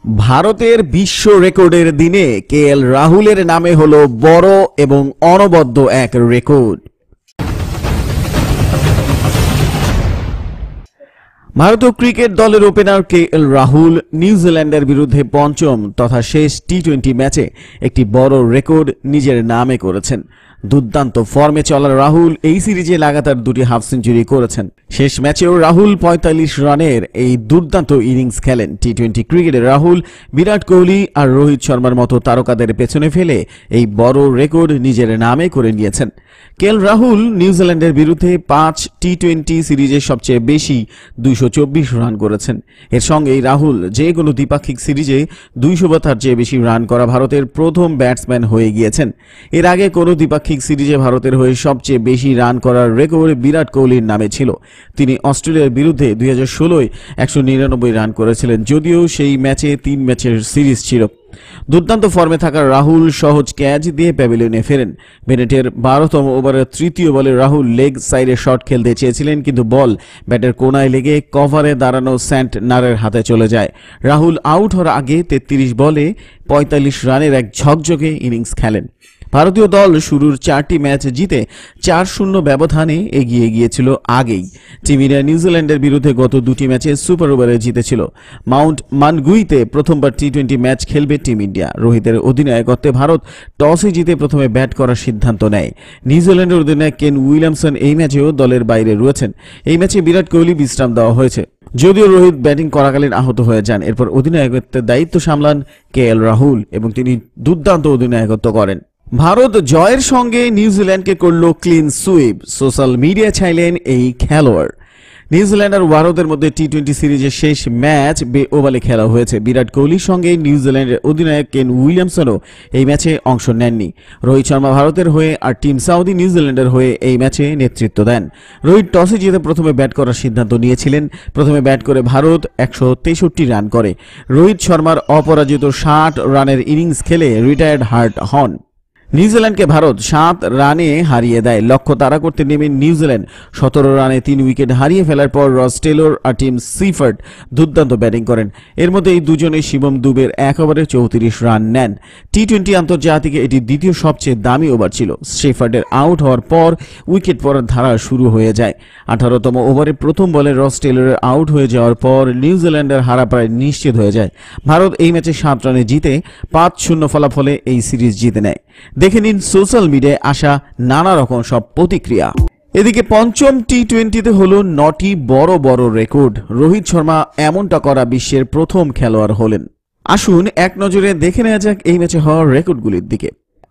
ভারতের বিশ্ব রেকর্ডের দিনে কেএল রাহুলের নামে হলো বড় এবং অনবদ্য এক রেকর্ড। ভারতীয় ক্রিকেট দলের ওপেনার কেএল রাহুল নিউজিল্যান্ডের বিরুদ্ধে পঞ্চম তথা শেষ টি-20 ম্যাচে একটি বড় রেকর্ড নিজের নামে করেছেন। দুর্দান্ত ফর্মে চলা রাহুল এই সিরিজে লাগাতার দুটি হাফ সেঞ্চুরি করেছেন। শেষ ম্যাচেও রাহুল ৪৫ রানের এই দুর্দান্ত ইনিংস খেলেন। টি-20 ক্রিকেটে রাহুল, বিরাট কোহলি আর রোহিত শর্মার মতো তারকাদের পেছনে ফেলে এই বড় রেকর্ড নিজের নামে করে নিয়েছেন। কেএল রাহুল নিউজিল্যান্ডের বিরুদ্ধে ৫ টি-20 সিরিজে সবচেয়ে বেশি ২২৪ রান করেছেন। এর সঙ্গেই রাহুল যে কোনো দ্বিপাক্ষিক সিরিজে ২০০ বা তার চেয়ে বেশি রান করা ভারতের প্রথম ব্যাটসম্যান হয়ে গিয়েছেন। এর আগে কোনো দ্বিপাক্ষিক সিরিজে ভারতের হয়ে সবচেয়ে বেশি রান করার রেকর্ড বিরাট কোহলির নামে ছিল। তিনি অস্ট্রেলিয়ার বিরুদ্ধে ২০১৬-য় ১৯৯ রান করেছিলেন, যদিও সেই ম্যাচে ৩ ম্যাচের সিরিজ ছিল। দুর্দান্ত ফর্মে থাকা রাহুল সহজ ক্যাচ দিয়ে প্যাভিলিয়নে ফেরেন। বেনেটের ১২তম ওভারের তৃতীয় বলে রাহুল লেগ সাইডে শট খেলতে চেয়েছিলেন, কিন্তু বল ব্যাটের কোনায় লেগে কভারে দাঁড়ানো সেন্ট নারের হাতে চলে যায়। রাহুল আউট হওয়ার আগে ৩৩ বলে ৪৫ রানের এক ঝকঝকে ইনিংস খেলেন। ভারতীয় দল শুরুর ৪টি ম্যাচ জিতে ৪-০ ব্যবধানে এগিয়ে গিয়েছিল আগেই। টিম ইন্ডিয়া নিউজিল্যান্ডের বিরুদ্ধে গত দুটি ম্যাচে সুপার ওভারে জিতেছিল। মাউন্ট মানগুইতে প্রথমবার টি-20 ম্যাচ খেলবে টিম ইন্ডিয়া। রোহিতের অধিনায়কত্বে ভারত টসে জিতে প্রথমে ব্যাট করার সিদ্ধান্ত নেয়। নিউজিল্যান্ডের অধিনায়ক কেন উইলিয়ামসন এই ম্যাচেও দলের বাইরে রয়েছেন। এই ম্যাচে বিরাট কোহলি বিশ্রাম দেওয়া হয়েছে, যদিও রোহিত ব্যাটিং করাকালীন আহত হয়ে যান। এরপর অধিনায়কত্বের দায়িত্ব সামলান কেএল রাহুল এবং তিনি দুর্দান্ত অধিনায়কত্ব করেন। ভারত জয়ের সঙ্গে নিউজিল্যান্ডকে করল ক্লিন সুইপ। সোশ্যাল মিডিয়া ছাইলেন এই খেলোয়াড়। নিউজিল্যান্ড আর ভারতের মধ্যে টি-20 সিরিজের শেষ ম্যাচ বে ওভালে খেলা হয়েছে। বিরাট কোহলির সঙ্গে নিউজিল্যান্ডের অধিনায়ক কেন উইলিয়ামসনও এই ম্যাচে অংশ নেননি। রোহিত শর্মা ভারতের হয়ে আর টিম সাউদি নিউজিল্যান্ডের হয়ে এই ম্যাচে নেতৃত্ব দেন। রোহিত টসে জিতে প্রথমে ব্যাট করার সিদ্ধান্ত নিয়েছিলেন। প্রথমে ব্যাট করে ভারত ১৬৩ রান করে। রোহিত শর্মার অপরাজিত ৬০ রানের ইনিংস খেলে রিটায়ার্ড হার্ট হন। নিউজিল্যান্ডকে ভারত ৭ রানে হারিয়ে দেয়। লক্ষ্য তাড়া করতে নেমে নিউজিল্যান্ড ১৭ রানে ৩ উইকেট হারিয়ে ফেলার পর রস টেলর আর টিম সিফার্ড দুর্দান্ত ব্যাটিং করেন। এর মধ্যে এই দুজনে শিবম দুবের ১ ওভারে ৩৪ রান নেন। টি-20 আন্তর্জাতিকে এটি দ্বিতীয় সবচেয়ে দামি ওভার ছিল। সিফার্ডের আউট হওয়ার পর উইকেট পড়ার ধারা শুরু হয়ে যায়। ১৮তম ওভারে প্রথম বলে রস টেলরের আউট হয়ে যাওয়ার পর নিউজিল্যান্ডের হারা প্রায় নিশ্চিত হয়ে যায়। ভারত এই ম্যাচে ৭ রানে জিতে ৫-০ ফলাফলে এই সিরিজ জিতে নেয়। দেখে নিন সোশ্যাল মিডিয়ায় আসা নানা রকম সব প্রতিক্রিয়া। এদিকে পঞ্চম টি-20তে হলো ৯টি বড় বড় রেকর্ড। রোহিত শর্মা এমনটা করা বিশ্বের প্রথম খেলোয়াড় হলেন। আসুন এক নজরে দেখে নেওয়া যাক এই ম্যাচে হওয়া রেকর্ডগুলির দিকে।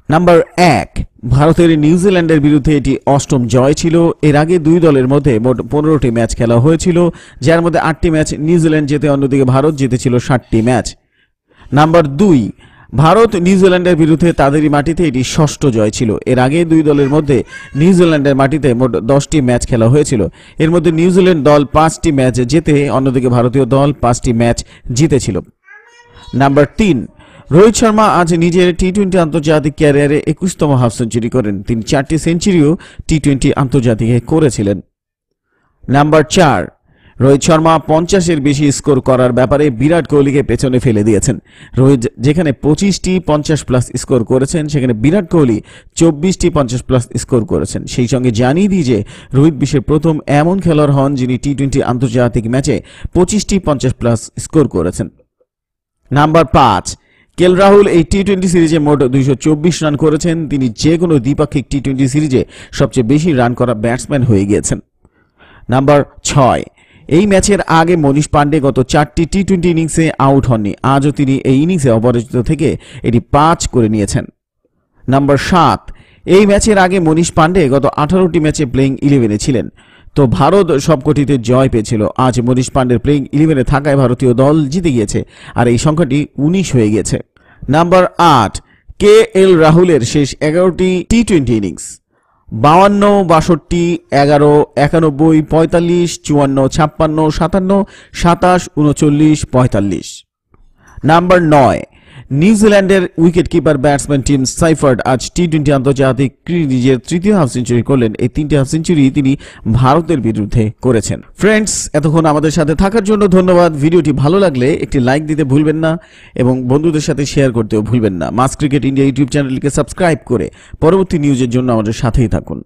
নাম্বার ১, ভারতের নিউজিল্যান্ডের বিরুদ্ধে এটি ৮ম জয় ছিল। এর আগে দুই দলের মধ্যে মোট ১৫টি ম্যাচ খেলা হয়েছিল, যার মধ্যে ৮টি ম্যাচ নিউজিল্যান্ড জেতে, অন্যদিকে ভারত জিতেছিল ৭টি ম্যাচ। নাম্বার ২, ভারত নিউজিল্যান্ডের বিরুদ্ধে তাদেরই মাটিতে এটি ৬ষ্ঠ জয় ছিল। এর আগে দুই দলের মধ্যে নিউজিল্যান্ডের মাটিতে মোট ১০টি ম্যাচ খেলা হয়েছিল। এর মধ্যে নিউজিল্যান্ড দল ৫টি ম্যাচ জেতে, অন্যদিকে ভারতীয় দল 5টি ম্যাচ জিতেছিল। নাম্বার ৩, রোহিত শর্মা আজ নিজের টি-20 আন্তর্জাতিক ক্যারিয়ারে ২১তম হাফ সেঞ্চুরি করেন। তিনি 4টি সেঞ্চুরিও টি-20 আন্তর্জাতিকে করেছিলেন। নাম্বার ৪, রোহিত শর্মা ৫০-এর বেশি স্কোর করার ব্যাপারে বিরাট কোহলিকে পেছনে ফেলে দিয়েছেন। রোহিত যেখানে ২৫টি ৫০+ স্কোর করেছেন, সেখানে বিরাট কোহলি ২৪টি ৫০+ স্কোর করেছেন। সেই সঙ্গে জানিয়ে দিই যে রোহিত বিশ্বের প্রথম এমন খেলোয়াড় হন যিনি টি-20 আন্তর্জাতিক ম্যাচে 25টি ৫০+ স্কোর করেছেন। নাম্বার ৫, কেএল রাহুল এই টি-20 সিরিজে মোট ২২৪ রান করেছেন। তিনি যে কোনো দ্বিপাক্ষিক টি-20 সিরিজে সবচেয়ে বেশি রান করা ব্যাটসম্যান হয়ে গিয়েছেন। নাম্বার ৬, এই ম্যাচের আগে মনীষ পান্ডে গত 4টি টি-20 ইনিংসে আউট হননি। আজও তিনি এই ইনিংসে অপরাজিত থেকে এটি ৫ করে নিয়েছেন। নাম্বার ৭, এই ম্যাচের আগে মনীষ পান্ডে গত 18টি ম্যাচে প্লেইং 11-এ ছিলেন। তো ভারত সবকটিতে জয় পেয়েছিল। আজ মনীষ পান্ডের প্লেইং 11-এ থাকায় ভারতীয় দল জিতে গিয়েছে, আর এই সংখ্যাটি ১৯ হয়ে গেছে। নাম্বার ৮, কেএল রাহুলের শেষ 11টি টি-20 ইনিংস: ৫২, ৬২, ১১, ৯১, ৪৫, ৫৪, ৫৬, ৫৭, ২৭, ৩৯, ৪৫। নাম্বার ৯, নিউজিল্যান্ডের উইকেট কিপার ব্যাটসম্যান টিম সাইফার্ড আজ টি-20 আন্তর্জাতিক নিজের তৃতীয় হাফ সেঞ্চুরি করলেন। এই 3টি হাফ সেঞ্চুরি তিনি ভারতের বিরুদ্ধে করেছেন। ফ্রেন্ডস, এতক্ষণ আমাদের সাথে থাকার জন্য ধন্যবাদ। ভিডিওটি ভালো লাগলে একটি লাইক দিতে ভুলবেন না এবং বন্ধুদের সাথে শেয়ার করতেও ভুলবেন না। মাস ক্রিকেট ইন্ডিয়া ইউটিউব চ্যানেলকে সাবস্ক্রাইব করে পরবর্তী নিউজের জন্য আমাদের সাথেই থাকুন।